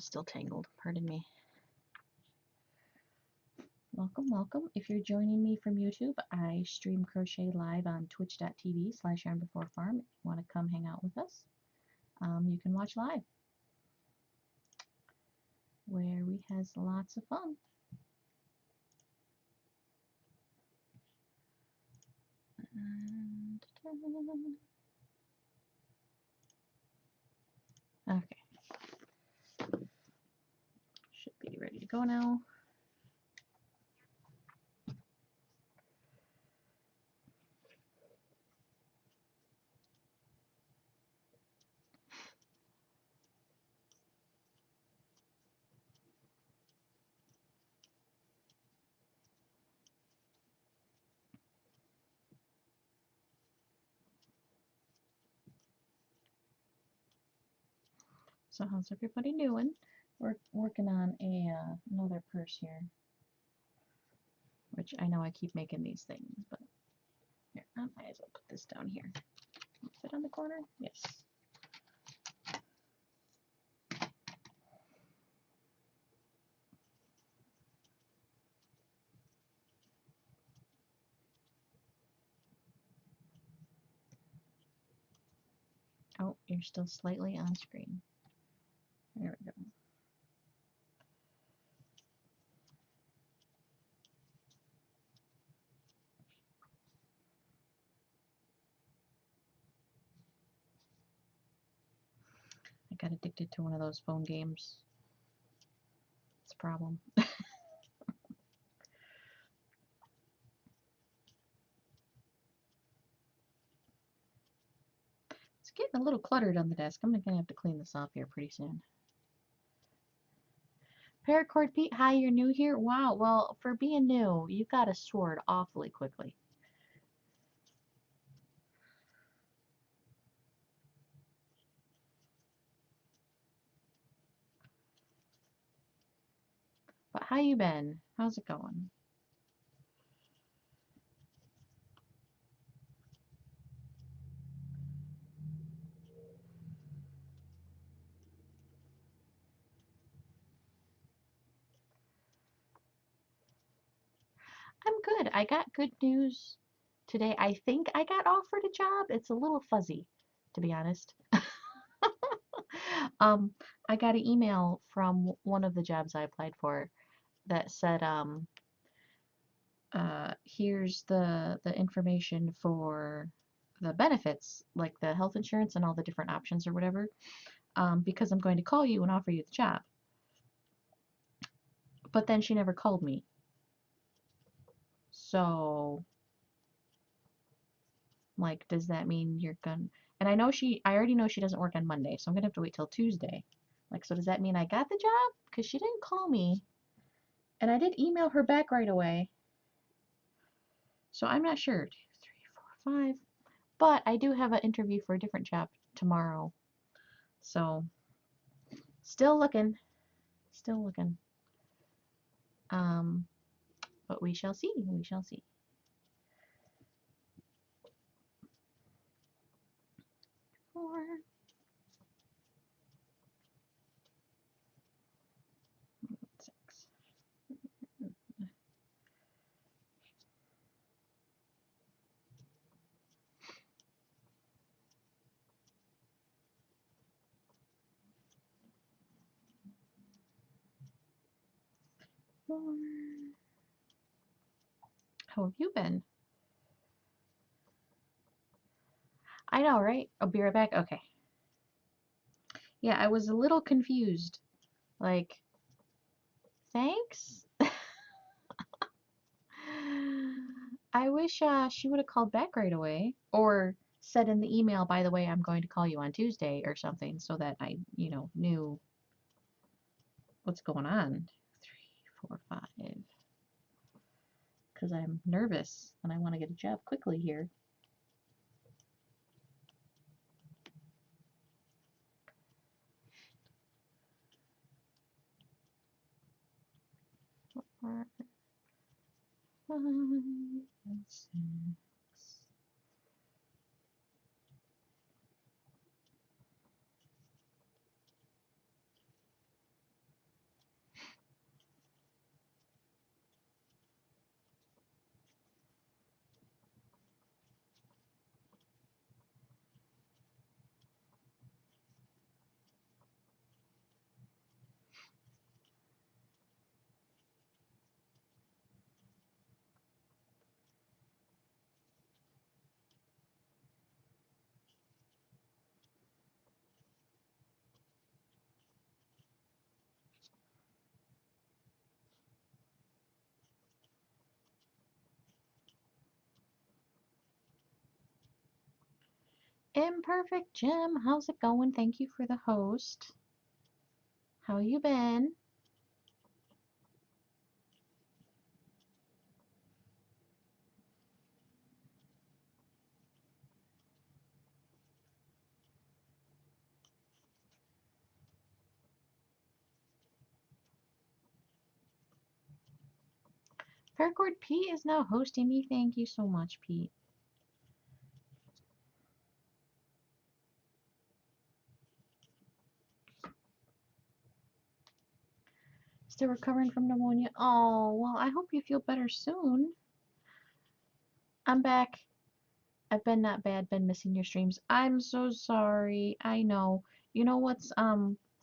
still tangled, pardon me. Welcome, welcome. If you're joining me from YouTube, I stream crochet live on twitch.tv/yarn4pharm. If you want to come hang out with us, you can watch live, where we has lots of fun. Okay. Should be ready to go now. So how's everybody doing? We're working on another purse here, which I know I keep making these things, but here, I might as well put this down here. Fit on the corner? Yes. Oh, you're still slightly on screen. There we go. I got addicted to one of those phone games. It's a problem. It's getting a little cluttered on the desk. I'm gonna have to clean this off here pretty soon. Paracord Pete, hi, you're new here? Wow, well, for being new, you got a sword awfully quickly. But how you been? How's it going? I'm good. I got good news today. I think I got offered a job. It's a little fuzzy, to be honest. I got an email from one of the jobs I applied for that said, here's the information for the benefits, like the health insurance and all the different options or whatever, because I'm going to call you and offer you the job. But then she never called me. So, like, does that mean you're gonna... And I already know she doesn't work on Monday, so I'm gonna have to wait till Tuesday. Like, so does that mean I got the job? Because she didn't call me. And I did email her back right away. So I'm not sure. 2, 3, 4, 5. But I do have an interview for a different job tomorrow. So, still looking. Still looking. But we shall see. We shall see. Four. 6. 4. How have you been? I know, right? I'll be right back. Okay. Yeah, I was a little confused. Like, thanks? I wish she would have called back right away. Or said in the email, by the way, I'm going to call you on Tuesday or something so that I, knew what's going on. 3, 4, 5. Because I'm nervous and I want to get a job quickly here. Four, 5, and 6. Imperfect Jim, how's it going? Thank you for the host. How you been? Paracord Pete is now hosting me. Thank you so much, Pete. Still recovering from pneumonia. Oh, well, I hope you feel better soon. I'm back. I've been not bad, been missing your streams. I'm so sorry. I know. You know what's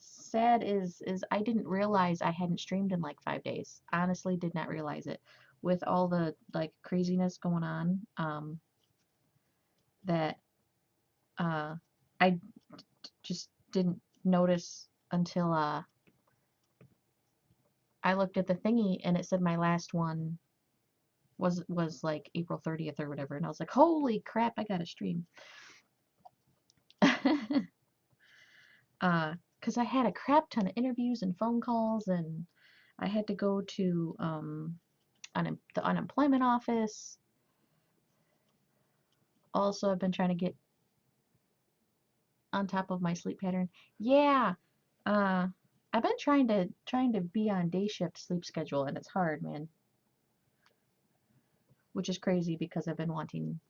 sad is I didn't realize I hadn't streamed in like 5 days. Honestly, did not realize it. With all the like craziness going on, that I just didn't notice until I looked at the thingy and it said my last one was like April 30th or whatever, and I was like, holy crap, I gotta stream. Because I had a crap ton of interviews and phone calls, and I had to go to the unemployment office. Also, I've been trying to get on top of my sleep pattern. Yeah, uh, I've been trying to be on day shift sleep schedule, and it's hard, man. Which is crazy because I've been wanting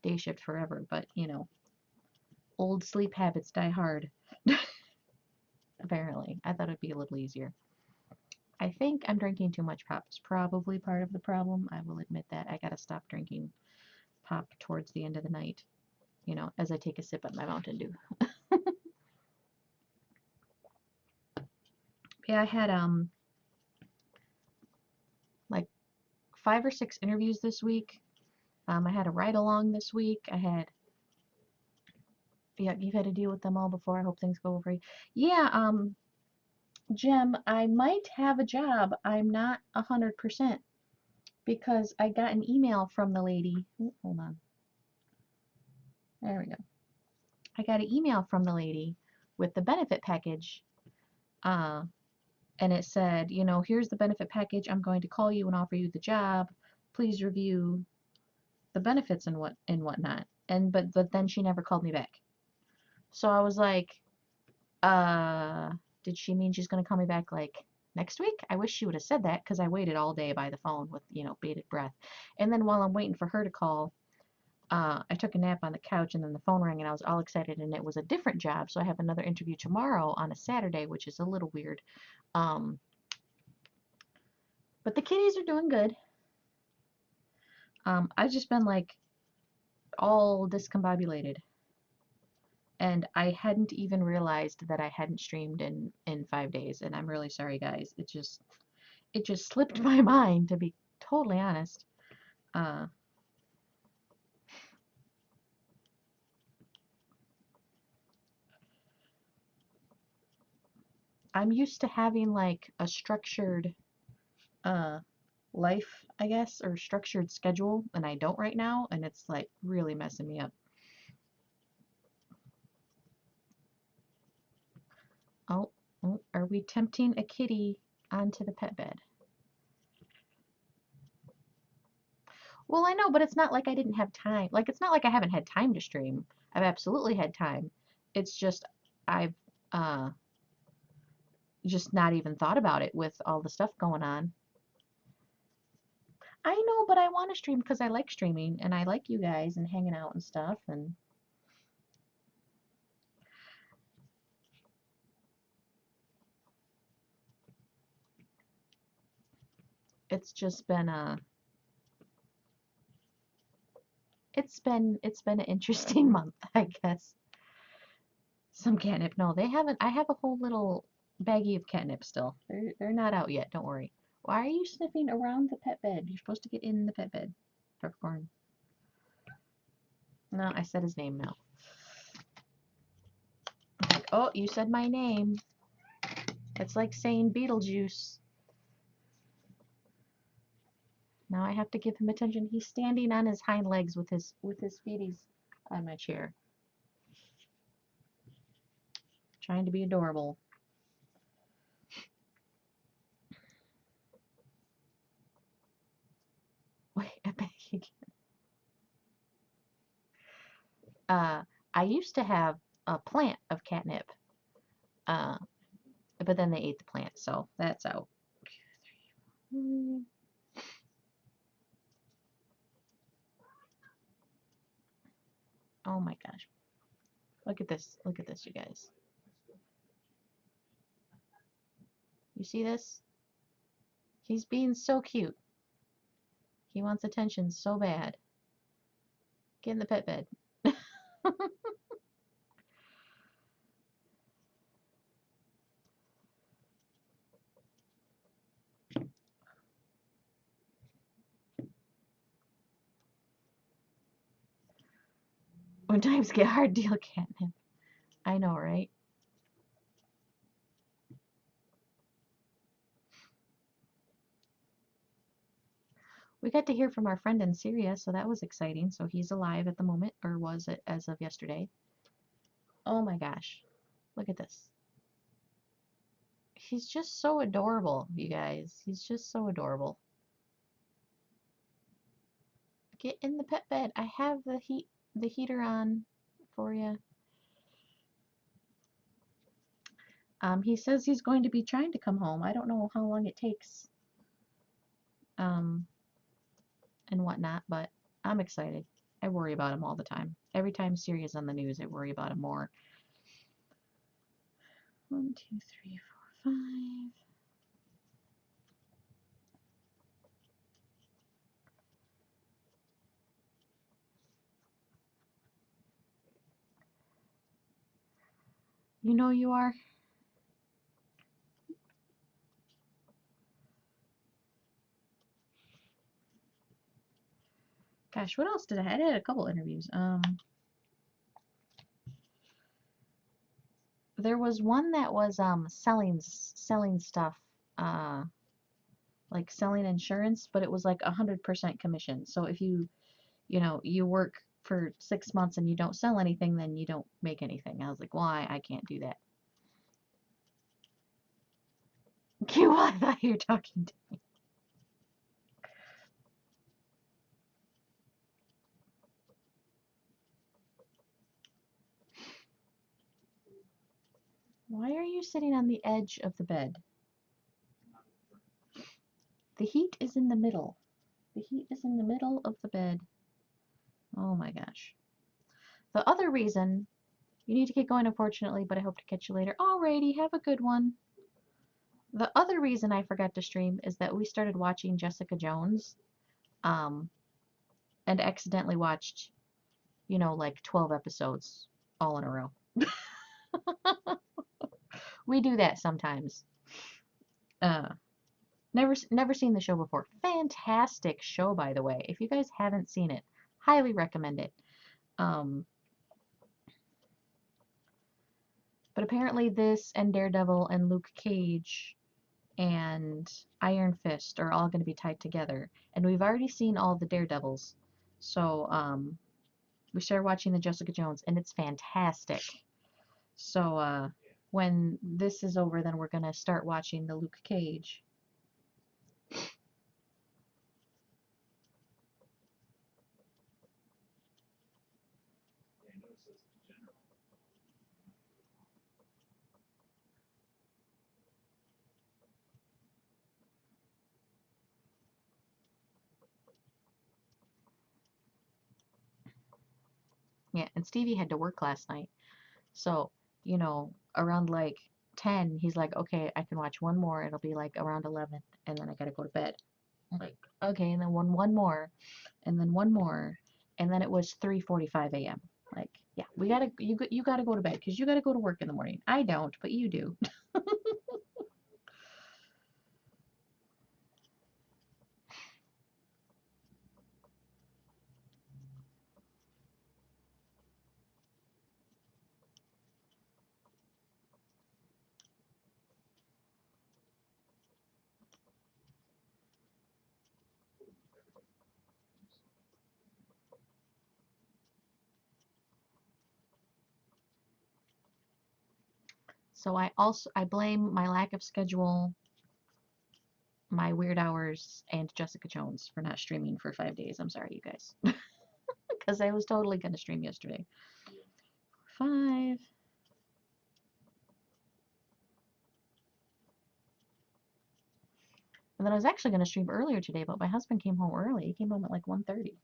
day shift forever, but you know, old sleep habits die hard. Apparently, I thought it'd be a little easier. I think I'm drinking too much pop. It's probably part of the problem. I will admit that. I gotta stop drinking pop towards the end of the night, you know, as I take a sip of my Mountain Dew. Yeah, I had like 5 or 6 interviews this week. I had a ride along this week. Yeah, you've had to deal with them all before. I hope things go over. Yeah, Jim, I might have a job. I'm not 100% because I got an email from the lady. Ooh, hold on. There we go. I got an email from the lady with the benefit package. Uh, and it said, you know, here's the benefit package. I'm going to call you and offer you the job. Please review the benefits and whatnot. But then she never called me back. So I was like, uh, did she mean she's gonna call me back like next week? I wish she would have said that because I waited all day by the phone with, you know, bated breath. And then while I'm waiting for her to call, I took a nap on the couch and then the phone rang and I was all excited and it was a different job. So I have another interview tomorrow on a Saturday, which is a little weird. Um, but the kitties are doing good. I've just been like all discombobulated, and I hadn't even realized that I hadn't streamed in 5 days, and I'm really sorry, guys. It just slipped my mind, to be totally honest. Uh, I'm used to having like a structured uh life, I guess, or structured schedule, and I don't right now, and it's like really messing me up. Oh, oh, are we tempting a kitty onto the pet bed? Well, I know, but it's not like I didn't have time. Like, it's not like I haven't had time to stream. I've absolutely had time. It's just I've uh just not even thought about it with all the stuff going on. I know, but I want to stream because I like streaming and I like you guys and hanging out and stuff, and it's just been it's been an interesting month, I guess. Some catnip. No, they haven't. I have a whole little baggie of catnip still. They're not out yet. Don't worry. Why are you sniffing around the pet bed? You're supposed to get in the pet bed. Peppercorn. No, I said his name now. Like, oh, you said my name. It's like saying Beetlejuice. Now I have to give him attention. He's standing on his hind legs with his feeties on my chair. Trying to be adorable. Wait, I beg you again. I used to have a plant of catnip, uh, but then they ate the plant, so that's out. Oh my gosh. Look at this. Look at this, you guys. You see this? He's being so cute. He wants attention so bad. Get in the pet bed. When times get hard, deal catnip. I know, right? We got to hear from our friend in Syria, so that was exciting. So he's alive at the moment, or was it as of yesterday? Oh my gosh. Look at this. He's just so adorable, you guys. He's just so adorable. Get in the pet bed. I have the heater on for you. He says he's going to be trying to come home. I don't know how long it takes. And whatnot, but I'm excited. I worry about him all the time. Every time Syria's on the news, I worry about him more. 1, 2, 3, 4, 5. You know you are. Gosh, what else did I had? I had a couple interviews. There was one that was selling stuff, like selling insurance, but it was like 100% commission. So if you work for 6 months and you don't sell anything, then you don't make anything. I was like, why? I can't do that. Q, I thought you were talking to me. Why are you sitting on the edge of the bed? The heat is in the middle. The heat is in the middle of the bed. Oh my gosh. The other reason, you need to get going unfortunately, but I hope to catch you later. Alrighty, have a good one. The other reason I forgot to stream is that we started watching Jessica Jones, and accidentally watched, like 12 episodes all in a row. We do that sometimes. Never seen the show before. Fantastic show, by the way. If you guys haven't seen it, highly recommend it. But apparently this and Daredevil and Luke Cage and Iron Fist are all going to be tied together. And we've already seen all the Daredevils. So we started watching the Jessica Jones, and it's fantastic. So when this is over, then we're going to start watching the Luke Cage. Yeah, and Stevie had to work last night. So, around like 10, he's like, okay, I can watch one more. It'll be like around 11, and then I gotta go to bed. I'm like, okay, and then one more, and then one more, and then it was 3:45 a.m. Like, yeah, you gotta go to bed because you gotta go to work in the morning. I don't, but you do. So I blame my lack of schedule, my weird hours, and Jessica Jones for not streaming for 5 days. I'm sorry, you guys. Because I was totally going to stream yesterday. 5. And then I was actually going to stream earlier today, but my husband came home early. He came home at like 1:30.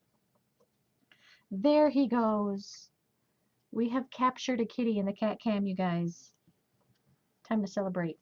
There he goes. We have captured a kitty in the cat cam, you guys. Time to celebrate.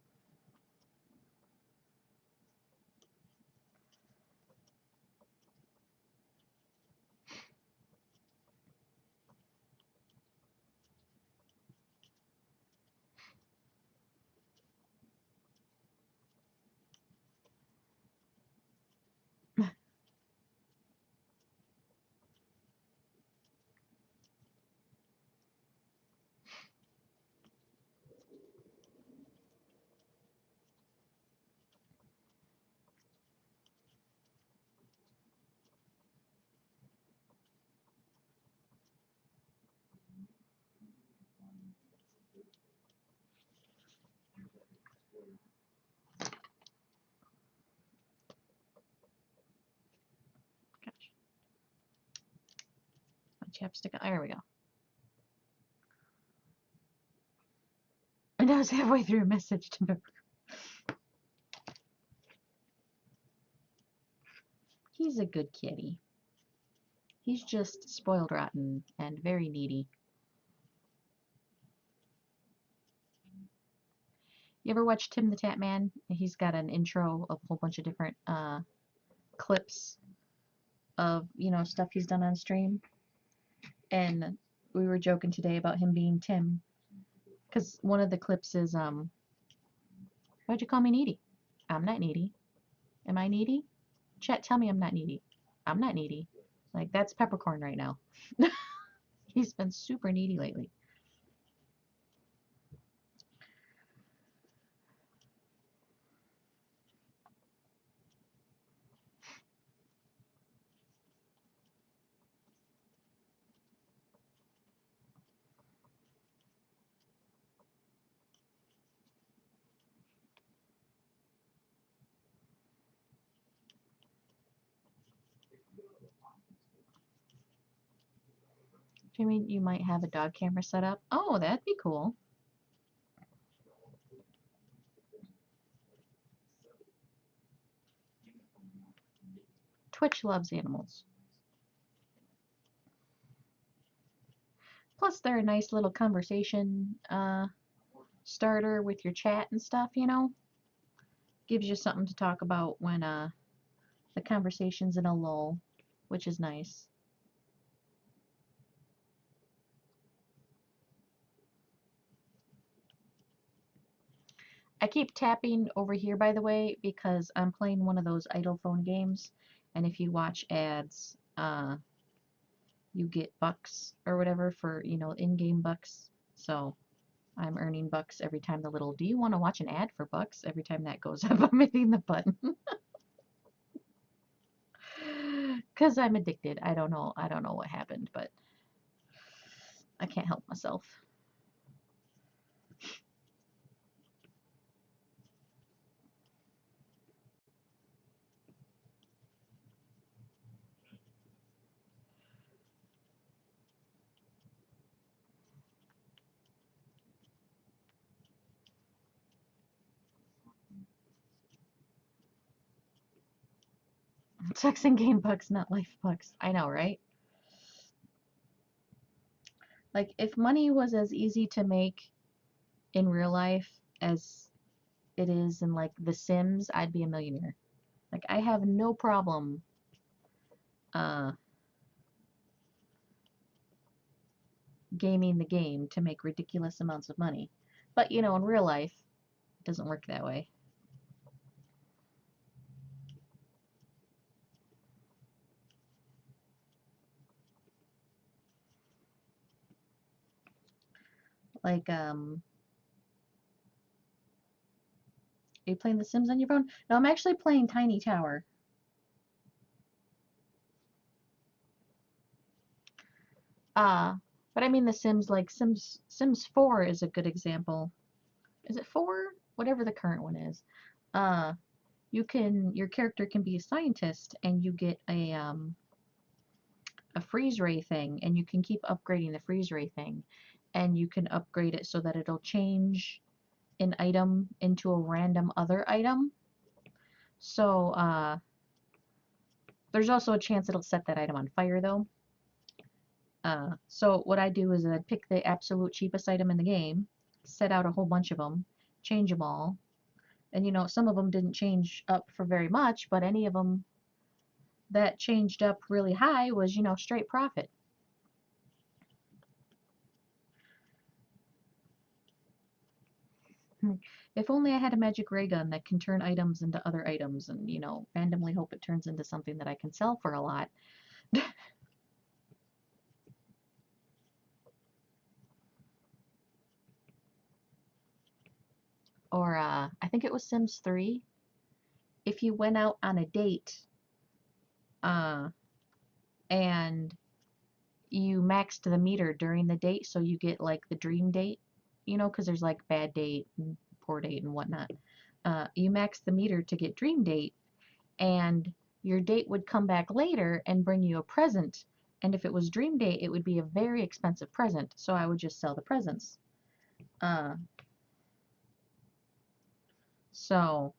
Gosh. My chapstick. There we go. And I was halfway through a message to Pepper. He's a good kitty. He's just spoiled rotten and very needy. You ever watch Tim the Tap Man? He's got an intro of a whole bunch of different clips of, stuff he's done on stream. And we were joking today about him being Tim. Because one of the clips is, why'd you call me needy? I'm not needy. Am I needy? Chat, tell me I'm not needy. I'm not needy. Like, that's Peppercorn right now. He's been super needy lately. Jimmy, you might have a dog camera set up. Oh, that'd be cool. Twitch loves animals. Plus, they're a nice little conversation starter with your chat and stuff, Gives you something to talk about when the conversation's in a lull, which is nice. I keep tapping over here, by the way, because I'm playing one of those idle phone games, and if you watch ads, you get bucks or whatever for, in-game bucks. So I'm earning bucks every time the little, do you want to watch an ad for bucks? Every time that goes up, I'm hitting the button. Because I'm addicted. I don't know what happened, but I can't help myself. Sex and game bucks, not life bucks. I know, right? Like, if money was as easy to make in real life as it is in, like, The Sims, I'd be a millionaire. Like, I have no problem gaming the game to make ridiculous amounts of money. But, in real life, it doesn't work that way. Like, are you playing The Sims on your phone? No, I'm actually playing Tiny Tower. But I mean The Sims, like Sims 4 is a good example is it 4? Whatever the current one is. Uh, your character can be a scientist, and you get a freeze ray thing, and you can keep upgrading the freeze ray thing, and you can upgrade it so that it'll change an item into a random other item. So there's also a chance it'll set that item on fire though. So what I do is I'd pick the absolute cheapest item in the game, set out a whole bunch of them, change them all, and you know, some of them didn't change up for very much, but any of them that changed up really high was, you know, straight profit. If only I had a magic ray gun that can turn items into other items and, you know, randomly hope it turns into something that I can sell for a lot. Or I think it was Sims 3. If you went out on a date uh, and you maxed the meter during the date, so you get like the dream date, you know, because there's like bad date and poor date and whatnot. You max the meter to get dream date, and your date would come back later and bring you a present. And if it was dream date, it would be a very expensive present, so I would just sell the presents. Uh, so,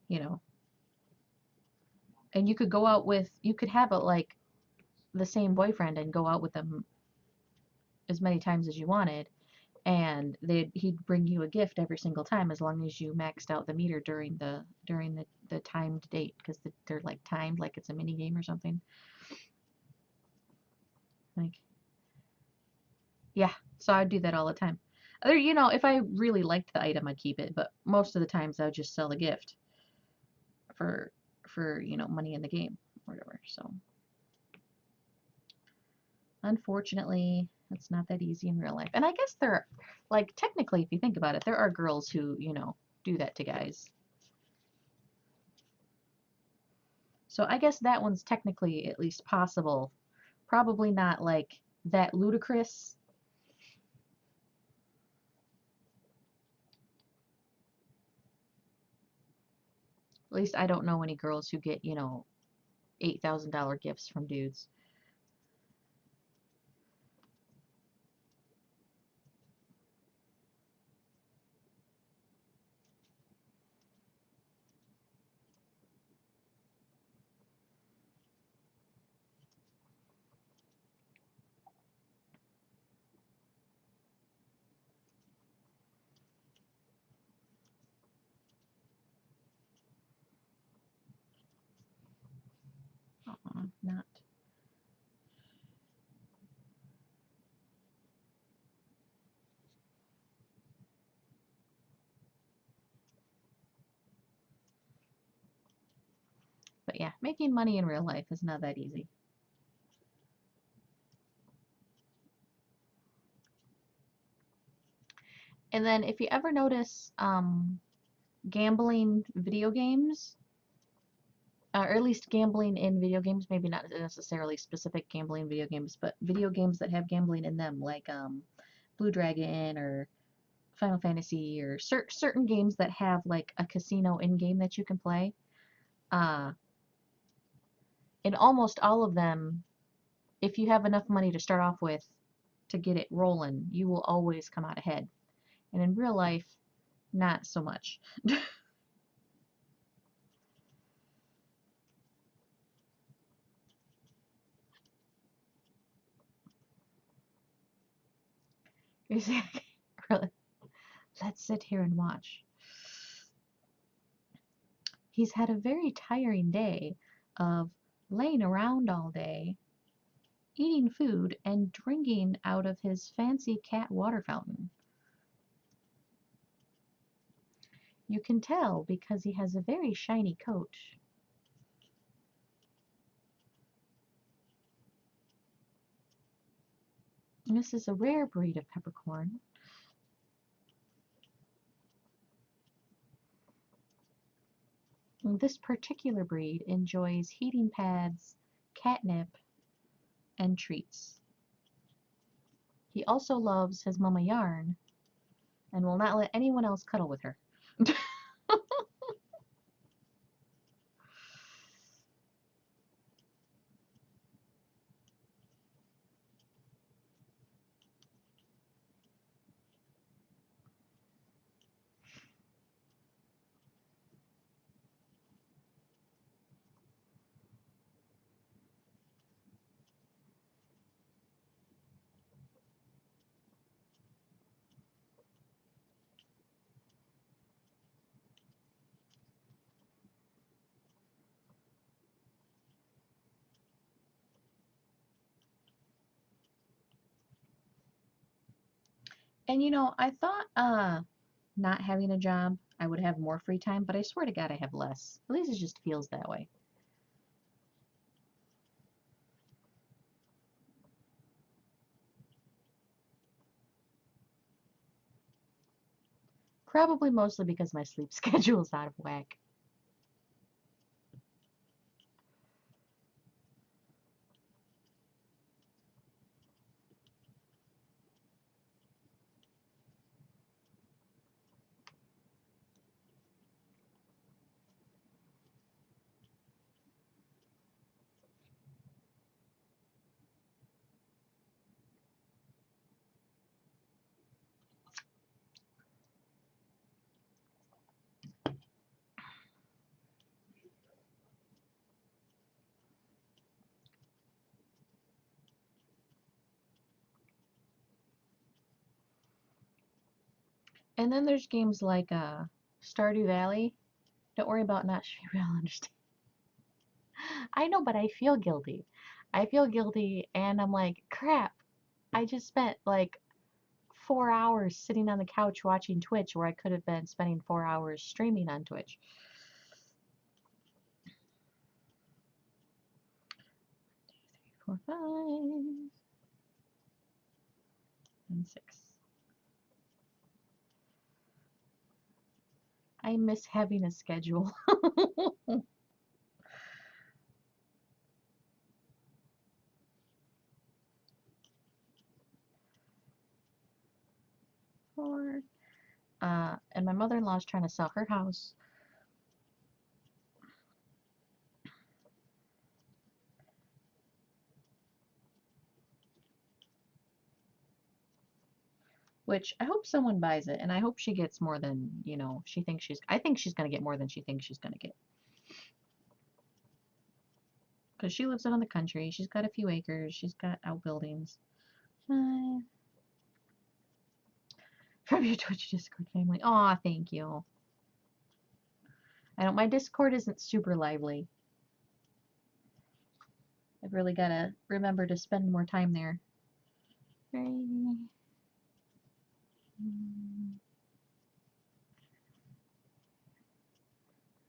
you know, and you could go out with, you could have it like the same boyfriend and go out with them as many times as you wanted, and he'd bring you a gift every single time as long as you maxed out the meter during the timed date, because they're like timed like it's a mini game or something. Like, yeah, so I'd do that all the time. Other, you know, if I really liked the item, I'd keep it, but most of the times I would just sell the gift for you know, money in the game or whatever. So unfortunately, it's not that easy in real life. And I guess there, like, technically, if you think about it, there are girls who, you know, do that to guys. So I guess that one's technically at least possible. Probably not like that ludicrous. At least I don't know any girls who get, you know, $8,000 gifts from dudes. Not. But yeah, making money in real life is not that easy. And then if you ever notice gambling video games, or at least gambling in video games, maybe not necessarily specific gambling video games, but video games that have gambling in them, like Blue Dragon or Final Fantasy, or certain games that have like a casino in game that you can play. Uh, in almost all of them, if you have enough money to start off with to get it rolling, you will always come out ahead. And in real life, not so much. Really, let's sit here and watch. He's had a very tiring day of laying around all day, eating food, and drinking out of his fancy cat water fountain. You can tell because he has a very shiny coat. This is a rare breed of peppercorn. This particular breed enjoys heating pads, catnip, and treats. he also loves his mama yarn and will not let anyone else cuddle with her. And you know, I thought not having a job, I would have more free time, but I swear to God, I have less. At least it just feels that way. Probably mostly because my sleep schedule is out of whack. And then there's games like Stardew Valley. Don't worry about not sure you'll understand. I know, but I feel guilty. I feel guilty, and I'm like, crap. I just spent like 4 hours sitting on the couch watching Twitch where I could have been spending 4 hours streaming on Twitch. 1, 2, 3, 4, 5, and 6. I miss having a schedule. 4. And my mother-in-law is trying to sell her house. Which I hope someone buys it, and I hope she gets more than, you know, she thinks she's, I think she's going to get more than she thinks she's going to get. Because she lives out in the country, she's got a few acres, she's got outbuildings. From your Twitch Discord family. Aw, thank you. I don't, my Discord isn't super lively. I've really got to remember to spend more time there.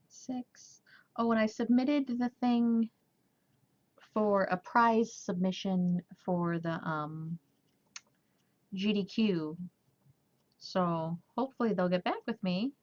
6. Oh, and I submitted the thing for a prize submission for the GDQ. So hopefully they'll get back with me.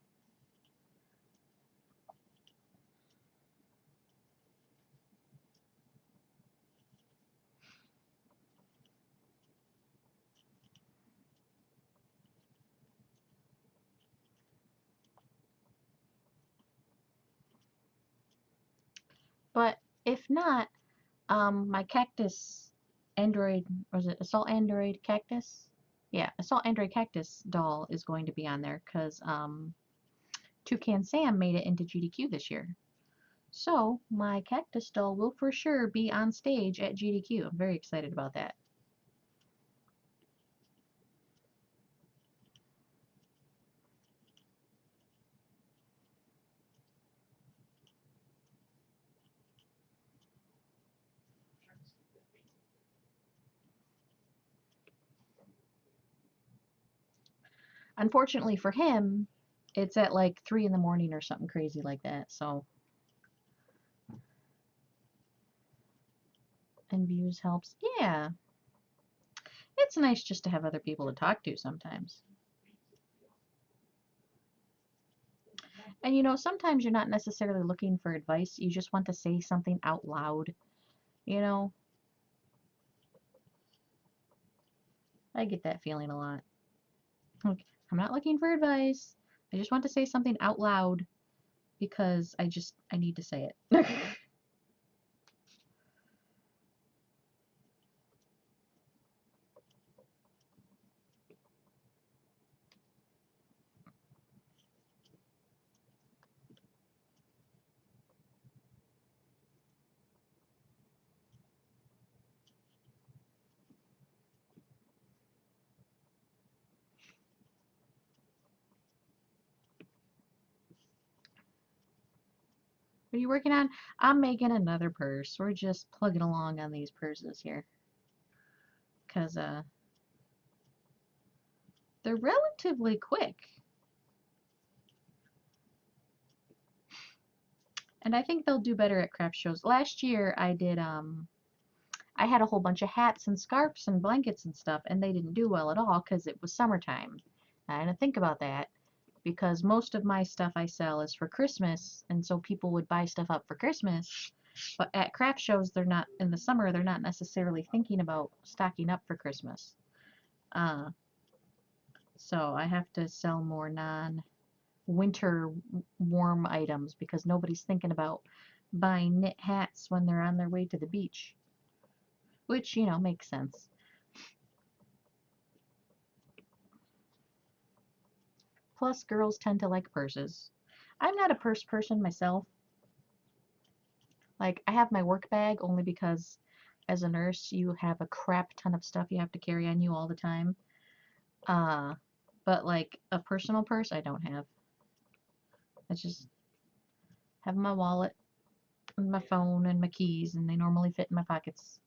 But if not, my cactus Android, or is it Assault Android Cactus? Yeah, Assault Android Cactus doll is going to be on there because Toucan Sam made it into GDQ this year. So my cactus doll will for sure be on stage at GDQ. I'm very excited about that. Unfortunately for him, it's at like 3 in the morning or something crazy like that. So, and views helps. Yeah, it's nice just to have other people to talk to sometimes. And you know, sometimes you're not necessarily looking for advice. You just want to say something out loud. You know, I get that feeling a lot. Like, I'm not looking for advice. I just want to say something out loud because I need to say it. What are you working on? I'm making another purse. We're just plugging along on these purses here. Because they're relatively quick. And I think they'll do better at craft shows. Last year I did, I had a whole bunch of hats and scarves and blankets and stuff, and they didn't do well at all because it was summertime. I had to think about that because most of my stuff I sell is for Christmas, and so people would buy stuff up for Christmas. But at craft shows, they're not, in the summer, they're not necessarily thinking about stocking up for Christmas. Uh, so I have to sell more non-winter warm items because nobody's thinking about buying knit hats when they're on their way to the beach, which, you know, makes sense. Plus, girls tend to like purses. I'm not a purse person myself. Like, I have my work bag only because as a nurse, you have a crap ton of stuff you have to carry on you all the time. Uh, but like a personal purse, I don't have. I just have my wallet and my phone and my keys, and they normally fit in my pockets.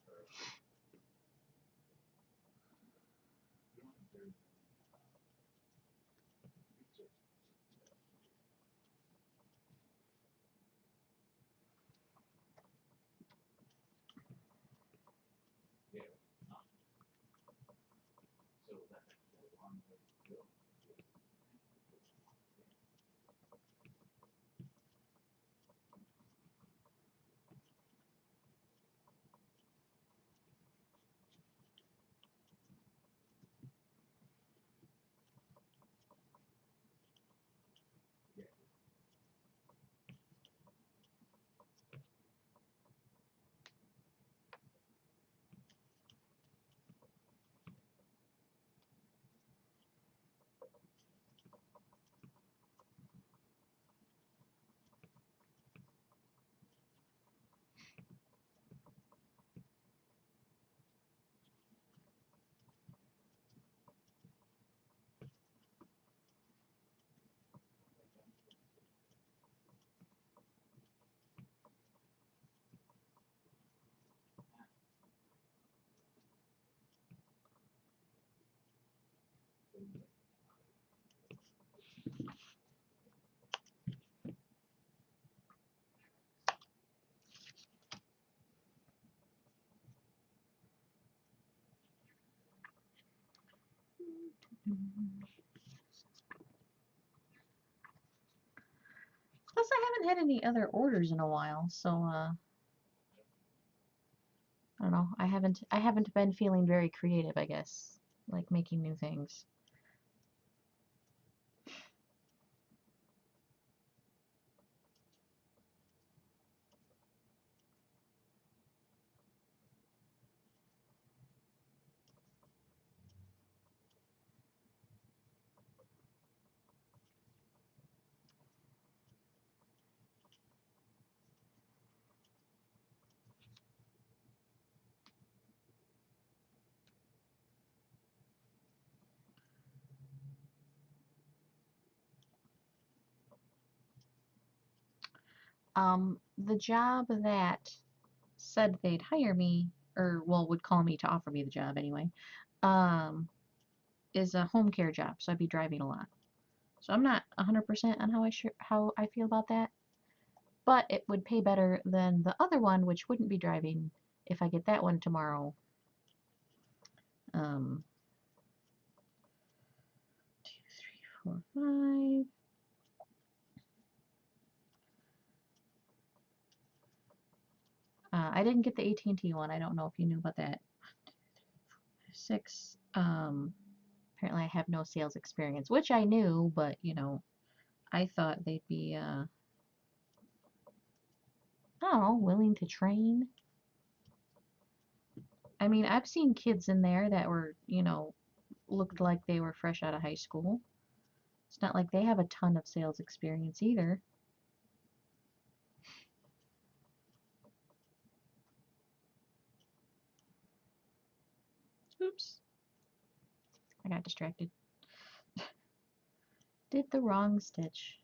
Plus, I haven't had any other orders in a while, so I don't know. I haven't been feeling very creative, I guess, like making new things. The job that said they'd hire me, or well, would call me to offer me the job anyway, um, is a home care job, so I'd be driving a lot. So I'm not 100% on how I feel about that, but it would pay better than the other one, which wouldn't be driving if I get that one tomorrow. Um, 2, 3, 4, 5. I didn't get the AT&T one. I don't know if you knew about that. 6, Apparently I have no sales experience, which I knew, but you know, I thought they'd be, I don't know, willing to train. I mean, I've seen kids in there that were, you know, looked like they were fresh out of high school. It's not like they have a ton of sales experience either. Oops, I got distracted. Did the wrong stitch.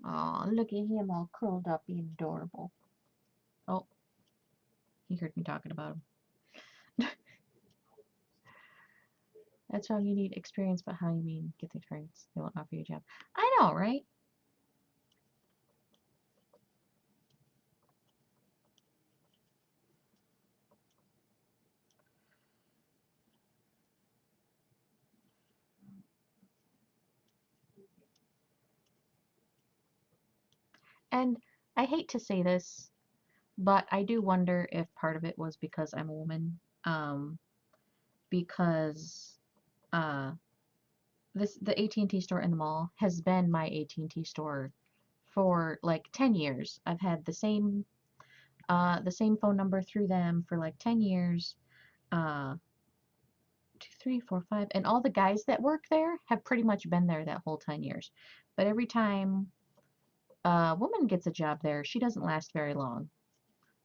Oh, look at him all curled up, being adorable. Oh, he heard me talking about him. That's how you need experience, but how you mean get the experience? They won't offer you a job. I know, right? And I hate to say this, but I do wonder if part of it was because I'm a woman. Because uh, the AT&T store in the mall has been my AT&T store for like 10 years. I've had the same phone number through them for like 10 years. Uh, 2, 3, 4, 5, and all the guys that work there have pretty much been there that whole 10 years. But every time a woman gets a job there, she doesn't last very long.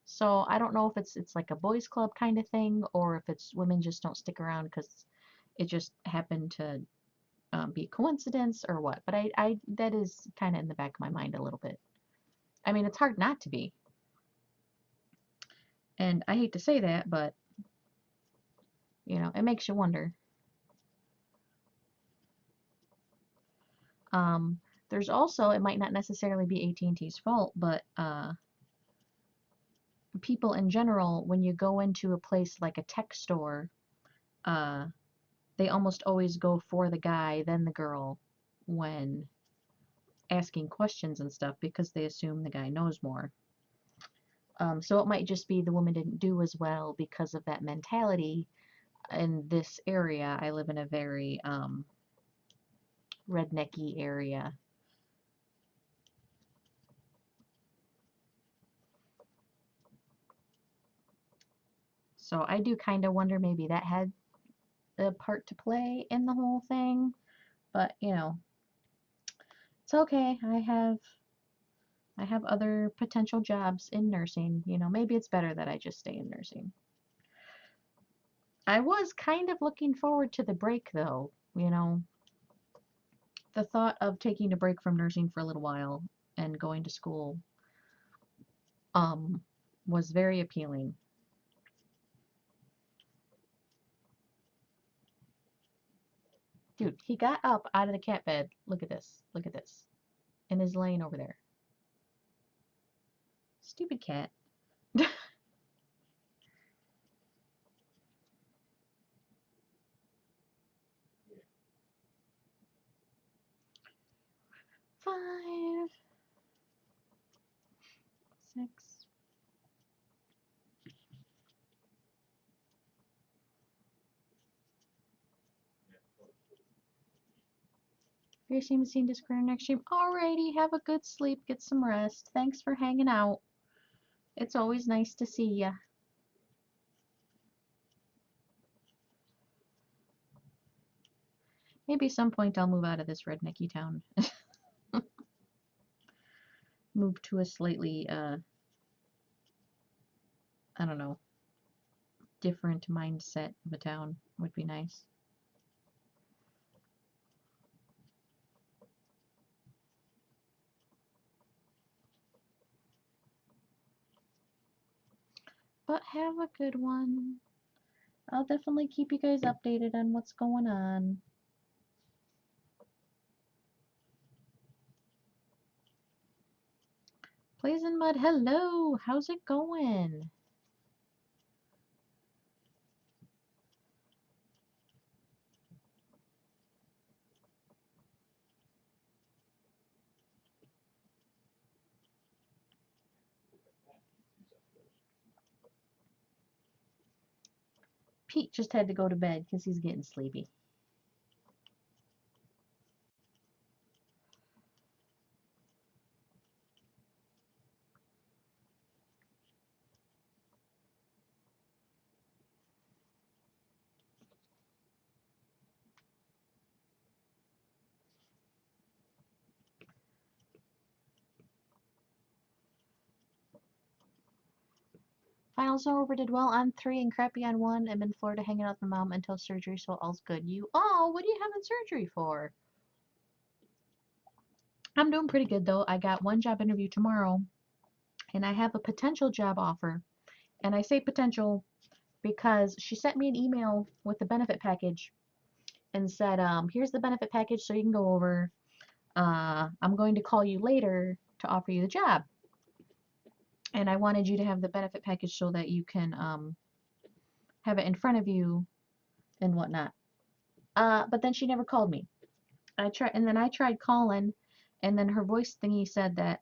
So I don't know if it's like a boys club kind of thing, or if it's women just don't stick around because it just happened to be coincidence or what. But I that is kind of in the back of my mind a little bit. I mean, it's hard not to be, and I hate to say that, but you know, it makes you wonder. Um, there's also, it might not necessarily be AT&T's fault, but people in general, when you go into a place like a tech store, uh, they almost always go for the guy, then the girl, when asking questions and stuff because they assume the guy knows more. So it might just be the woman didn't do as well because of that mentality. In this area, I live in a very rednecky area. So I do kind of wonder maybe that had a part to play in the whole thing. But, you know, it's okay. I have other potential jobs in nursing. You know, maybe it's better that I just stay in nursing. I was kind of looking forward to the break though, you know. The thought of taking a break from nursing for a little while and going to school um was very appealing. Dude, he got up out of the cat bed. Look at this. Look at this. And is laying over there. Stupid cat. 5, 6. Your team seen Discord next stream. Alrighty, have a good sleep, get some rest. Thanks for hanging out. It's always nice to see ya. Maybe some point I'll move out of this rednecky town. Move to a slightly, I don't know, different mindset of a town would be nice. But have a good one. I'll definitely keep you guys updated on what's going on. Plays in Mud, hello! How's it going? Pete just had to go to bed because he's getting sleepy. Finals are over, did well on 3 and crappy on 1. I'm in Florida hanging out with my mom until surgery, so all's good. Oh, what are you having surgery for? I'm doing pretty good though. I got one job interview tomorrow, and I have a potential job offer. And I say potential because she sent me an email with the benefit package and said, here's the benefit package so you can go over. I'm going to call you later to offer you the job. And I wanted you to have the benefit package so that you can have it in front of you and whatnot. But then she never called me. I tried calling, and then her voice thingy said that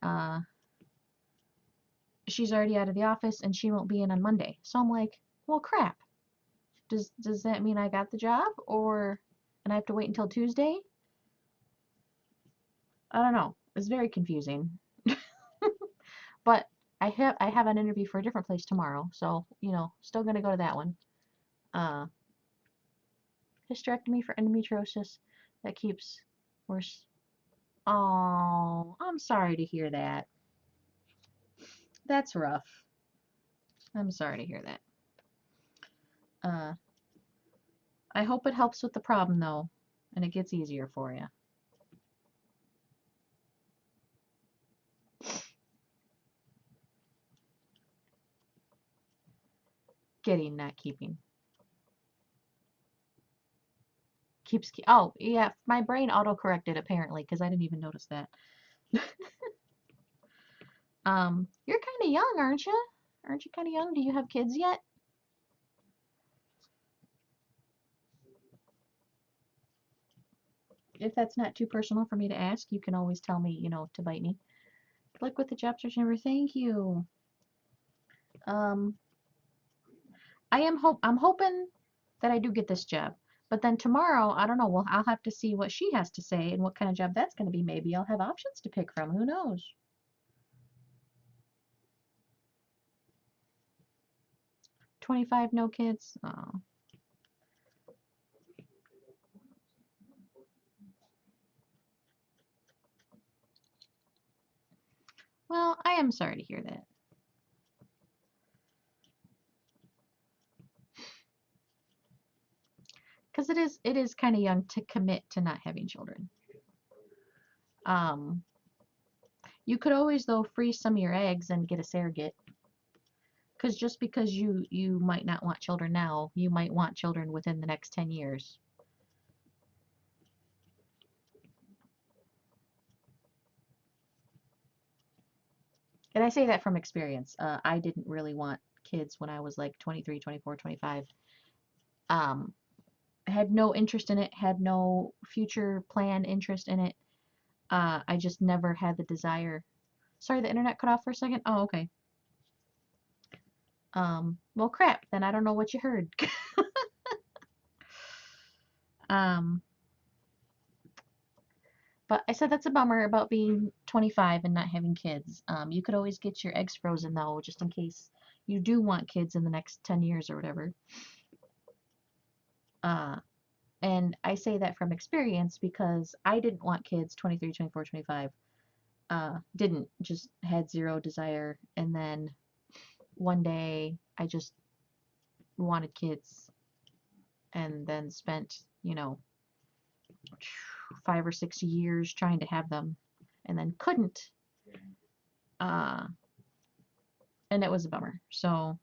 she's already out of the office and she won't be in on Monday. So I'm like, well, crap. Does that mean I got the job, or and I have to wait until Tuesday? I don't know. It's very confusing. But I have an interview for a different place tomorrow, so still gonna go to that one. Uh, Hysterectomy for endometriosis that keeps worse. Oh, I'm sorry to hear that. That's rough. I'm sorry to hear that. I hope it helps with the problem though, and it gets easier for you. Getting, not keeping. Oh, yeah, my brain auto-corrected apparently because I didn't even notice that. You're kind of young, aren't you? Aren't you kind of young? Do you have kids yet? If that's not too personal for me to ask, you can always tell me, to bite me. Good luck with the job search, Amber. Thank you. I'm hoping that I do get this job. But then tomorrow, I don't know. Well, I'll have to see what she has to say and what kind of job that's going to be. Maybe I'll have options to pick from. Who knows? 25, no kids. Oh. Well, I am sorry to hear that. Because it is kind of young to commit to not having children. You could always though freeze some of your eggs and get a surrogate. Because just because you might not want children now, you might want children within the next 10 years. And I say that from experience. I didn't really want kids when I was like 23, 24, 25. Um, had no interest in it, had no future plan interest in it. I just never had the desire. Sorry, the internet cut off for a second. Oh, okay. Well, crap. Then I don't know what you heard. But I said that's a bummer about being 25 and not having kids. You could always get your eggs frozen though, just in case you do want kids in the next 10 years or whatever. And And I say that from experience because I didn't want kids 23, 24, 25. Didn't, just had zero desire. And then one day I just wanted kids and then spent, 5 or 6 years trying to have them and then couldn't. Uh, and it was a bummer. So,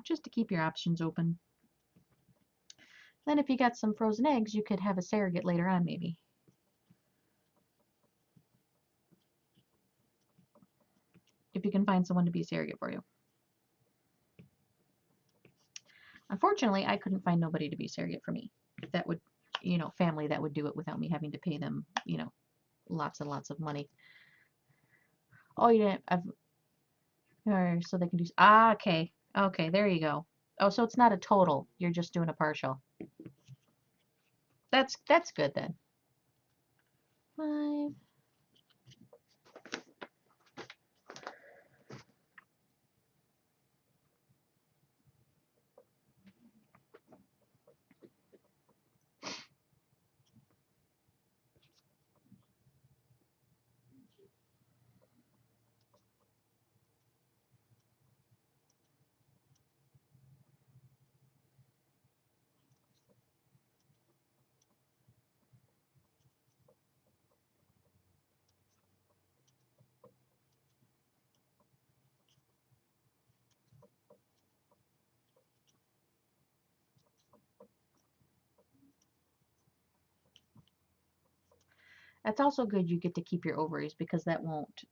just to keep your options open. Then if you got some frozen eggs, you could have a surrogate later on maybe. If you can find someone to be a surrogate for you. Unfortunately, I couldn't find nobody to be a surrogate for me. That would, family that would do it without me having to pay them, lots and lots of money. Oh, you didn't, so they can do, okay. Okay, there you go. Oh, so it's not a total. You're just doing a partial. That's good then. 5. That's also good you get to keep your ovaries because that won't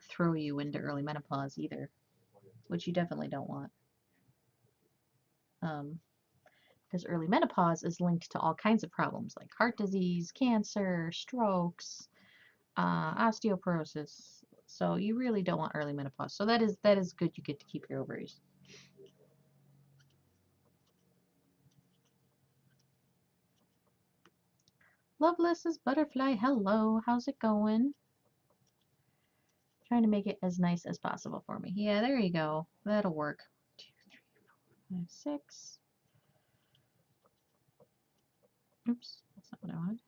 throw you into early menopause either, which you definitely don't want. Because early menopause is linked to all kinds of problems like heart disease, cancer, strokes, osteoporosis. So you really don't want early menopause. So that is good you get to keep your ovaries. Loveless's butterfly, hello. How's it going? Trying to make it as nice as possible for me. Yeah, there you go. That'll work. 2, 3, 4, 5, 6. Oops, that's not what I wanted.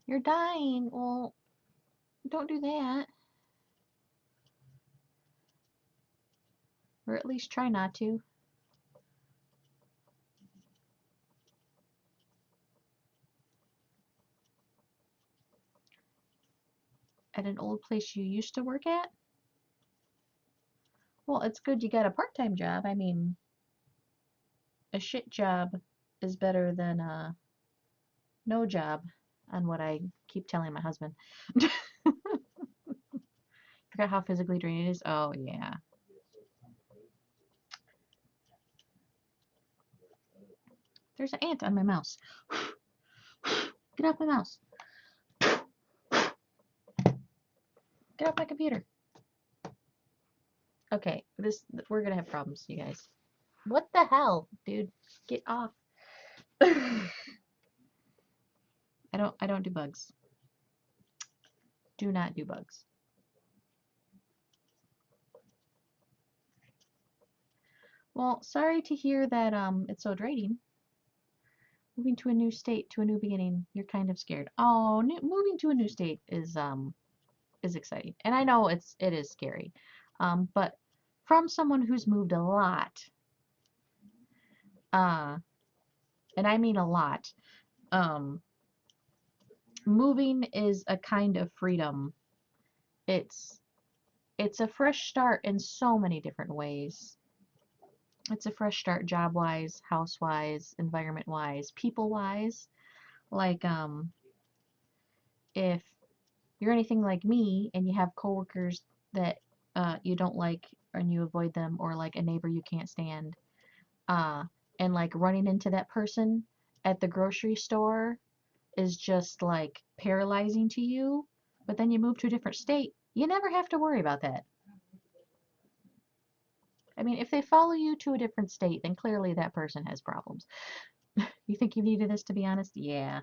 You're dying. Well, don't do that. Or at least try not to. At an old place you used to work at? Well, it's good you got a part-time job. I mean, a shit job is better than no job, on what I keep telling my husband. Forgot how physically draining it is? Oh, yeah. There's an ant on my mouse. Get off my mouse. Get off my computer. Okay, we're gonna have problems, you guys. What the hell, dude? Get off. I don't do bugs. Do not do bugs. Well, sorry to hear that it's so draining. Moving to a new state, to a new beginning, you're kind of scared. Oh, moving to a new state is exciting. And I know it is scary. But from someone who's moved a lot, and I mean a lot, moving is a kind of freedom. It's a fresh start in so many different ways. It's a fresh start job-wise, house-wise, environment-wise, people-wise. Like, if you're anything like me and you have coworkers that you don't like and you avoid them, or like a neighbor you can't stand, and like running into that person at the grocery store is just like paralyzing to you, but then you move to a different state, you never have to worry about that. I mean, if they follow you to a different state, then clearly that person has problems. You think you needed this, to be honest? Yeah.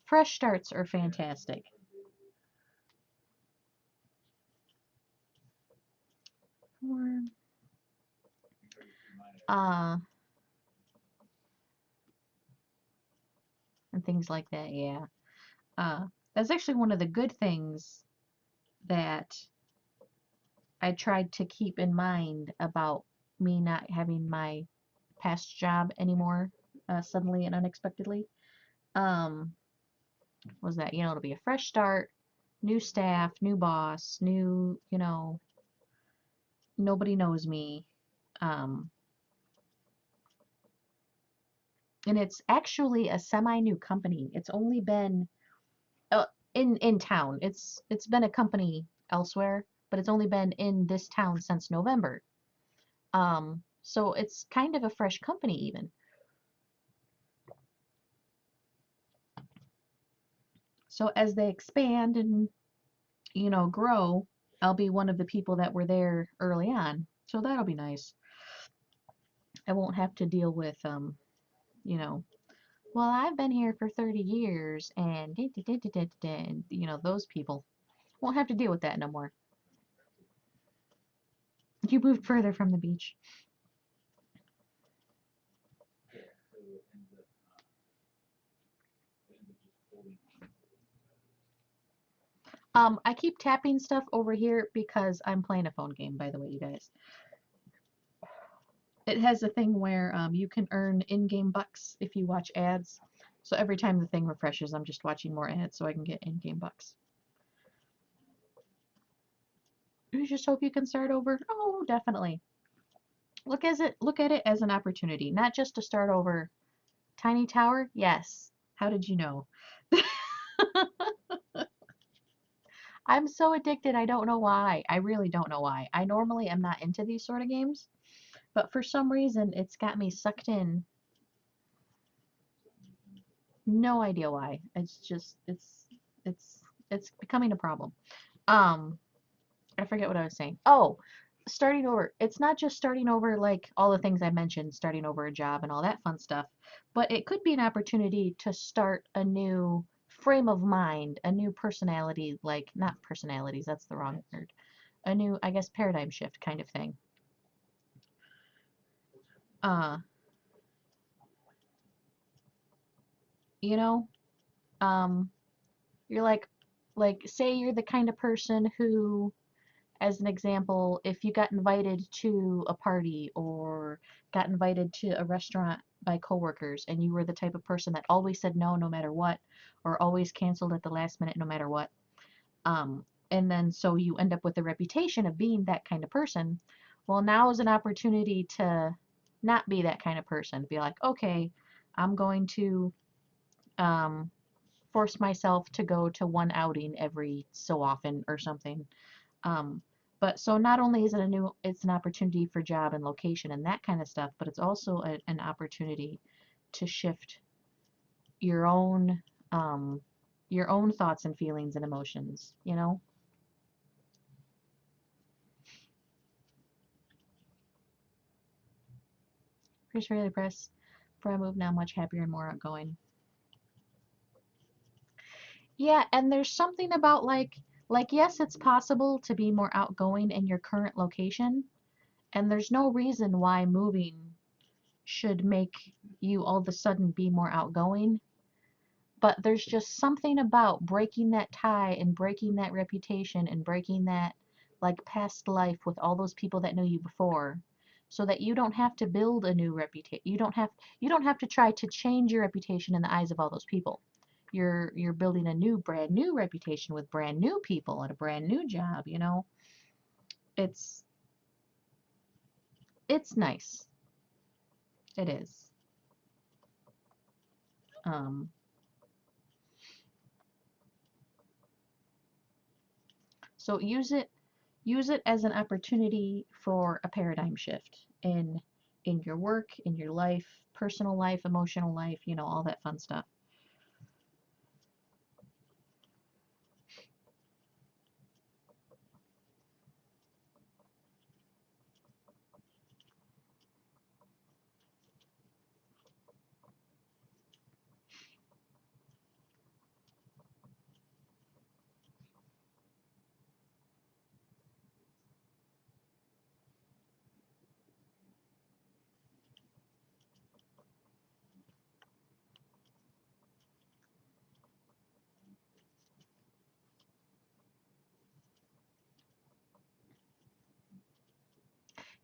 Fresh starts are fantastic. Uh, and things like that, yeah. That's actually one of the good things that I tried to keep in mind about me not having my past job anymore, suddenly and unexpectedly. Um, was that, you know, it'll be a fresh start, new staff, new boss, new, you know, nobody knows me. Um, and it's actually a semi-new company. It's only been uh, in town. It's been a company elsewhere, but it's only been in this town since November. So it's kind of a fresh company even. So as they expand and, you know, grow, I'll be one of the people that were there early on. So that'll be nice. I won't have to deal with you know, well, I've been here for 30 years and and, you know, those people won't have to deal with that no more. You moved further from the beach. I keep tapping stuff over here because I'm playing a phone game, by the way, you guys. It has a thing where you can earn in-game bucks if you watch ads. So every time the thing refreshes, I'm just watching more ads so I can get in-game bucks. You just hope you can start over. Oh, definitely. Look at it as an opportunity, not just to start over. Tiny tower? Yes. How did you know? I'm so addicted, I don't know why. I really don't know why. I normally am not into these sort of games, but for some reason it's got me sucked in. No idea why. It's just it's becoming a problem. Um, I forget what I was saying. Oh, starting over. It's not just starting over like all the things I mentioned, starting over a job and all that fun stuff, but it could be an opportunity to start a new frame of mind, a new personality, like not personalities, that's the wrong word. A new, I guess, paradigm shift kind of thing. Uh, you know, um, you're like say you're the kind of person who, as an example, if you got invited to a party or got invited to a restaurant by coworkers and you were the type of person that always said no no matter what, or always canceled at the last minute no matter what, and then so you end up with a reputation of being that kind of person. Well, now is an opportunity to not be that kind of person. Be like, okay, I'm going to um, force myself to go to one outing every so often or something. um, but so not only is it it's an opportunity for job and location and that kind of stuff, but it's also an opportunity to shift your own um, your own thoughts and feelings and emotions, you know? Chris really press for I move now much happier and more outgoing. Yeah, and there's something about like yes, it's possible to be more outgoing in your current location, and there's no reason why moving should make you all of a sudden be more outgoing. But there's just something about breaking that tie and breaking that reputation and breaking that like past life with all those people that knew you before, so that you don't have to build a new reputation. You don't have to try to change your reputation in the eyes of all those people. You're building a new brand new reputation with brand new people at a brand new job, you know? It's it's nice. It is. Um so use it as an opportunity for a paradigm shift in your work, in your life, personal life, emotional life, you know, all that fun stuff.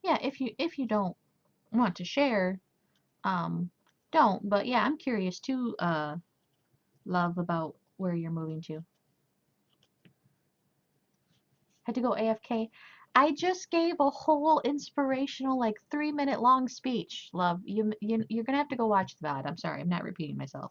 yeah, if you don't want to share, um, don't. But yeah, I'm curious too, love, about where you're moving to. Had to go AFK. I just gave a whole inspirational, like 3 minute long speech, love. You're gonna have to go watch the VOD. I'm sorry, I'm not repeating myself.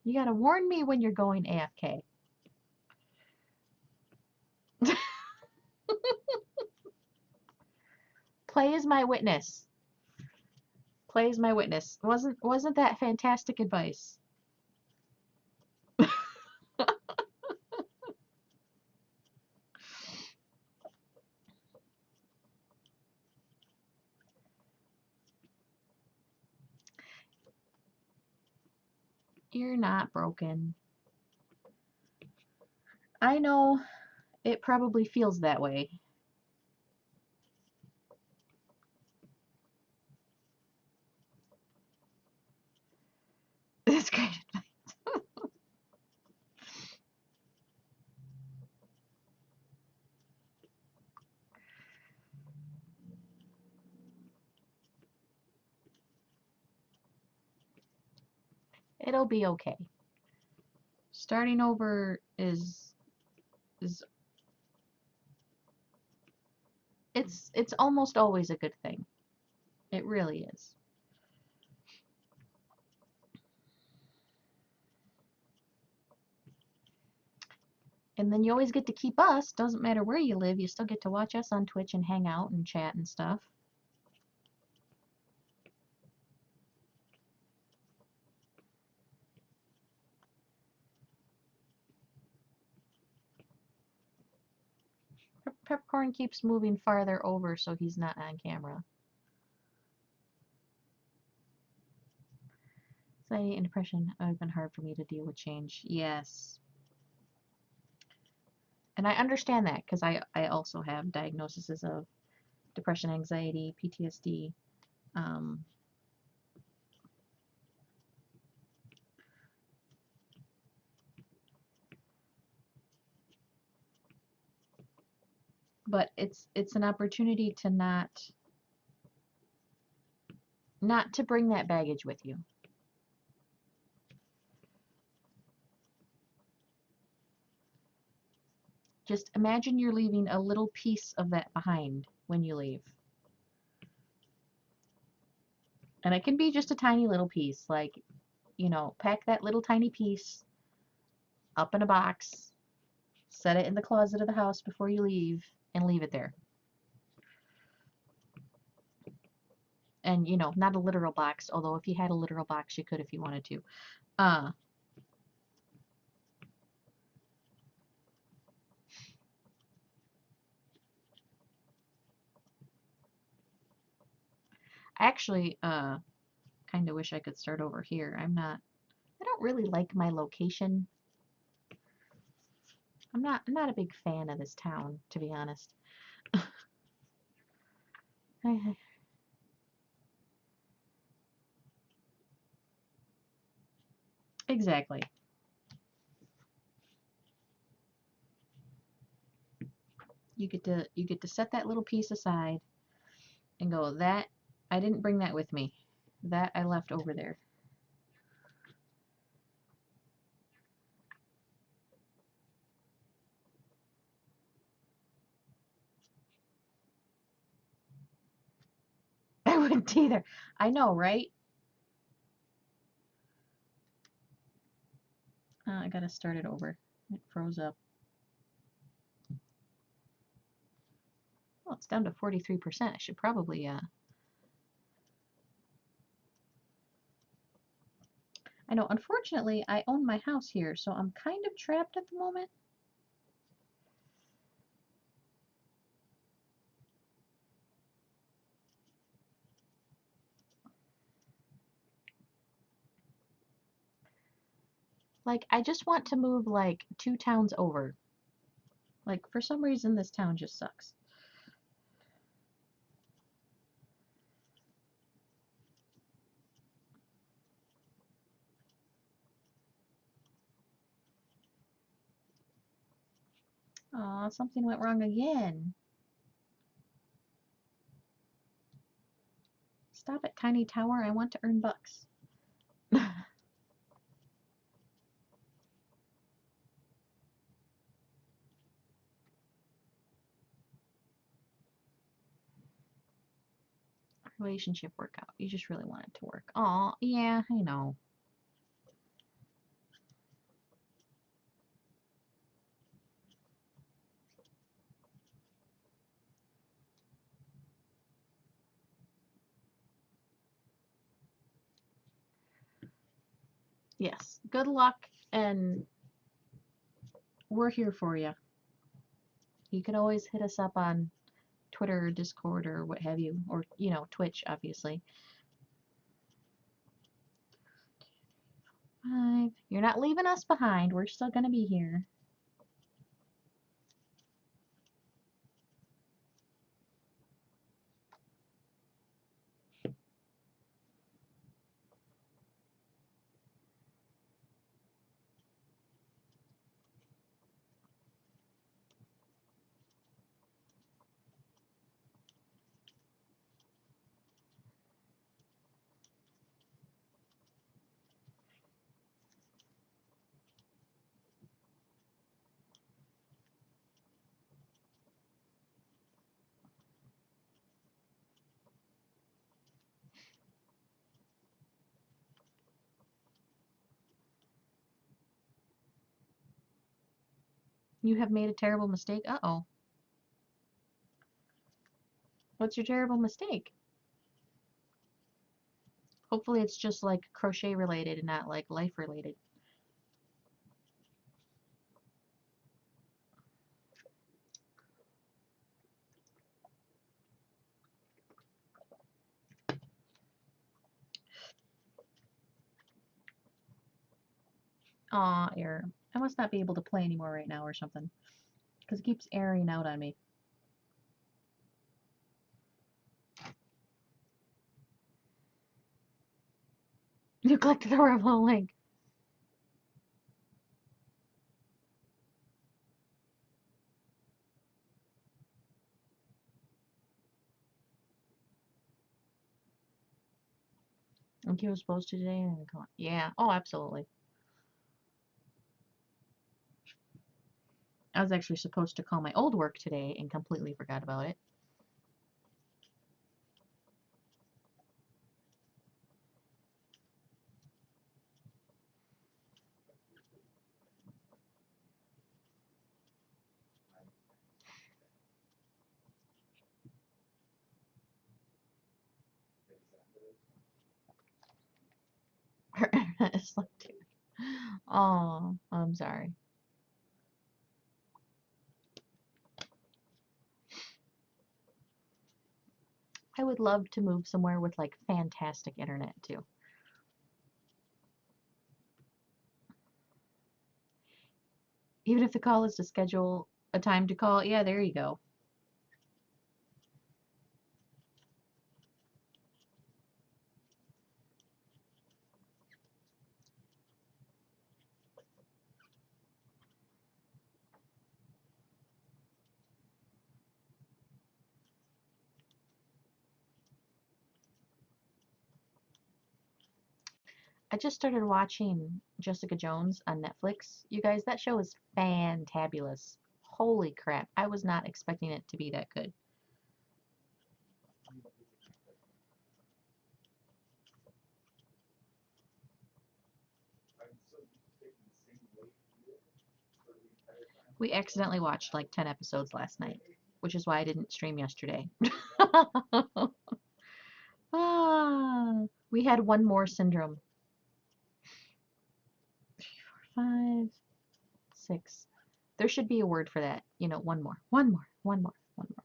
You gotta warn me when you're going AFK. Play as my witness. Play as my witness. Wasn't that fantastic advice? You're not broken. I know it probably feels that way. That's great advice. It'll be okay. Starting over is it's almost always a good thing. It really is. And then you always get to keep us. Doesn't matter where you live, you still get to watch us on Twitch and hang out and chat and stuff. Peppercorn keeps moving farther over so he's not on camera. Anxiety and depression have been hard for me to deal with change. Yes. And I understand that because I also have diagnoses of depression, anxiety, PTSD. Um, but it's an opportunity to not to bring that baggage with you. Just imagine you're leaving a little piece of that behind when you leave. And it can be just a tiny little piece, like, you know, pack that little tiny piece up in a box, set it in the closet of the house before you leave, and leave it there. And, you know, not a literal box, although if you had a literal box, you could if you wanted to. I actually kind of wish I could start over here. I don't really like my location. I'm not a big fan of this town, to be honest. Exactly. You get to set that little piece aside and go, that I didn't bring that with me. That I left over there. I wouldn't either. I know, right? I gotta start it over. It froze up. Well, it's down to 43%. I should probably I know, unfortunately, I own my house here, so I'm kind of trapped at the moment. Like, I just want to move like 2 towns over. Like, for some reason, this town just sucks. Aw, something went wrong again. Stop it, Tiny Tower. I want to earn bucks. Relationship workout. You just really want it to work. Aw, yeah, I know. Yes. Good luck, and we're here for you. You can always hit us up on Twitter or Discord or what have you, or, you know, Twitch, obviously. 5. You're not leaving us behind. We're still going to be here. You have made a terrible mistake. Uh-oh. What's your terrible mistake? Hopefully it's just like crochet related and not like life related. Aw, error. I must not be able to play anymore right now or something. Because it keeps airing out on me. You clicked the wrong link. Like you were supposed to today. And yeah. Oh, absolutely. I was actually supposed to call my old work today and completely forgot about it. Her internet is like, dude. Oh, I'm sorry. I would love to move somewhere with like fantastic internet too. Even if the call is to schedule a time to call, yeah, there you go. I just started watching Jessica Jones on Netflix. You guys, that show is fantabulous. Holy crap. I was not expecting it to be that good. We accidentally watched like 10 episodes last night, which is why I didn't stream yesterday. Ah, we had one more syndrome. 5, 6. There should be a word for that. You know, one more, one more, one more, one more.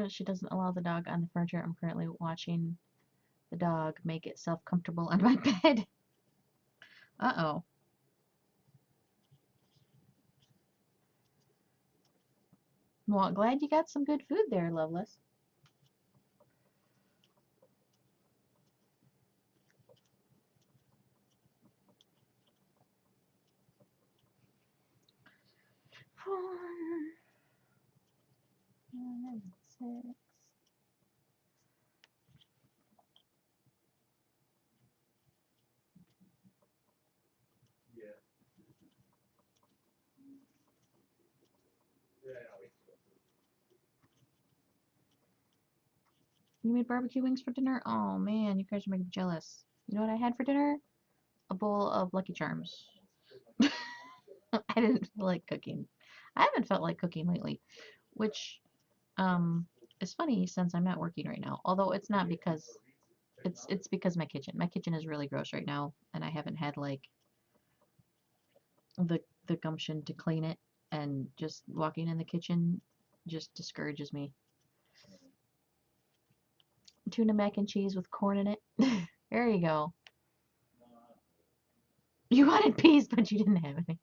She doesn't allow the dog on the furniture. I'm currently watching the dog make itself comfortable on my bed. Uh-oh. Well, glad you got some good food there, Loveless. Four, 5, 6. You made barbecue wings for dinner? Oh man, you guys are making me jealous. You know what I had for dinner? A bowl of Lucky Charms. I didn't feel like cooking. I haven't felt like cooking lately, which is funny since I'm not working right now. Although it's not because it's because my kitchen is really gross right now, and I haven't had like the gumption to clean it, and just walking in the kitchen just discourages me. Tuna mac and cheese with corn in it. There you go. You wanted peas, but you didn't have any.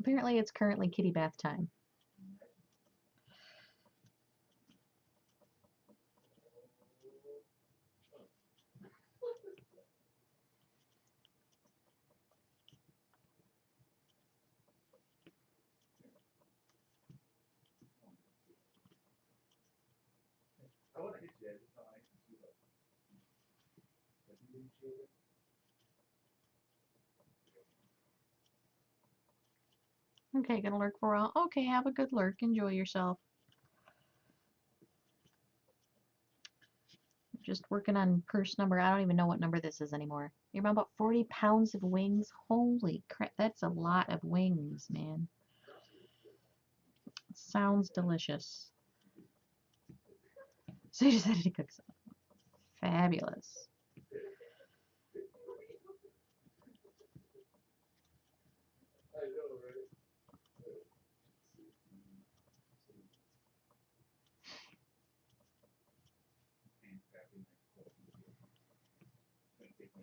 Apparently, it's currently kitty bath time. Okay, gonna lurk for a while. Okay, have a good lurk. Enjoy yourself. Just working on purse number. I don't even know what number this is anymore. You're about 40 pounds of wings. Holy crap, that's a lot of wings, man. Sounds delicious. So you decided to cook some. Fabulous.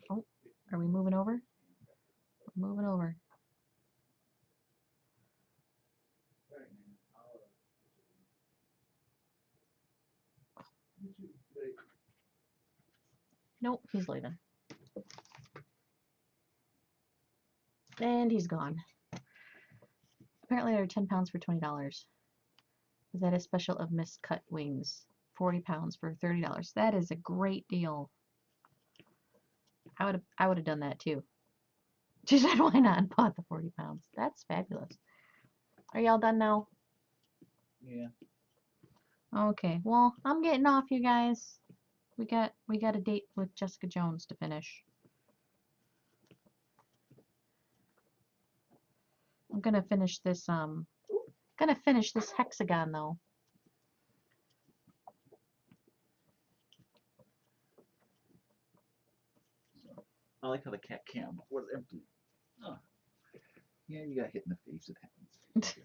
Oh, are we moving over? We're moving over. Nope, he's leaving. And he's gone. Apparently they're 10 pounds for $20. Is that a special of miscut wings? 40 pounds for $30. That is a great deal. I would have done that too. She said, why not? And bought the 40 pounds. That's fabulous. Are y'all done now? Yeah. Okay. Well, I'm getting off, you guys. We got a date with Jessica Jones to finish. I'm gonna finish this hexagon though. I like how the cat cam was empty. Oh. Yeah, you got hit in the face. It happens.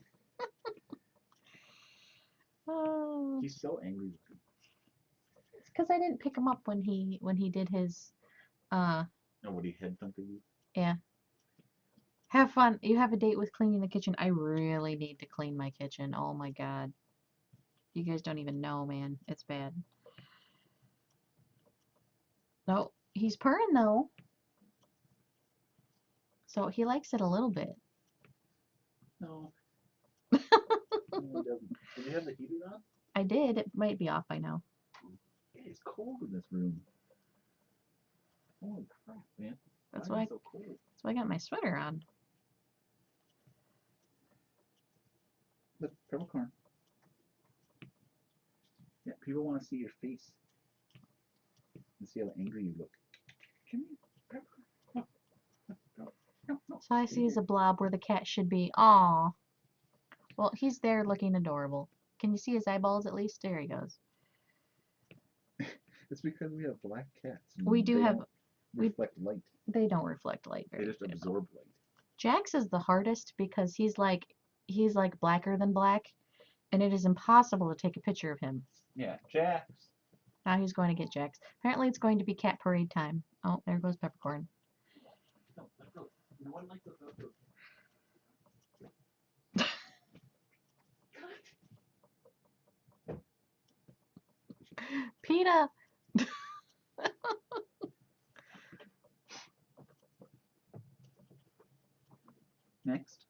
Oh. He's so angry with me. It's because I didn't pick him up when he did his Oh, when he head thumped you? Yeah. Have fun. You have a date with cleaning the kitchen. I really need to clean my kitchen. Oh my god. You guys don't even know, man. It's bad. No, he's purring though. So he likes it a little bit. No. No, he doesn't. Did you have the heater on? I did. It might be off by now. Yeah, it's cold in this room. Holy crap, man. That's Why why is it so cold? that's why I got my sweater on. Look, peppercorn. Yeah, people want to see your face and see how angry you look. Come here, peppercorn. No. So I see is a blob where the cat should be. Aw. Well, he's there looking adorable. Can you see his eyeballs at least? There he goes. It's because we have black cats. We do have. Reflect light. They don't reflect light They very just good. absorb light. Jax is the hardest because he's like blacker than black, and it is impossible to take a picture of him. Yeah, Jax. Now he's going to get Jax. Apparently it's going to be cat parade time. Oh, there goes Peppercorn. No, let go. No one likes the. PETA! Next.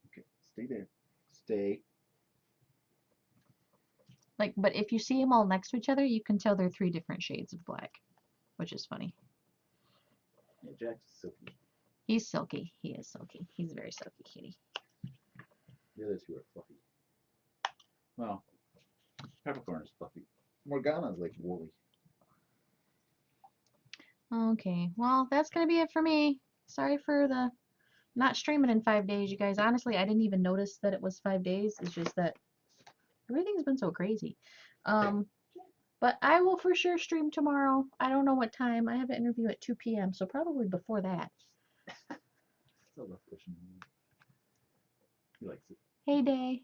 Okay, stay there. Stay. Like, but if you see them all next to each other, you can tell they're 3 different shades of black, which is funny. Yeah, Jax is silky. He's silky. He is silky. He's a very silky kitty. The other two are fluffy. Well, Peppercorn is fluffy. Morgana's like woolly. Okay, well, that's gonna be it for me. Sorry for the not streaming in 5 days, you guys. Honestly, I didn't even notice that it was 5 days. It's just that everything's been so crazy. But I will for sure stream tomorrow. I don't know what time. I have an interview at 2 p.m., so probably before that. Still love pushing. He likes it. Hey, Day.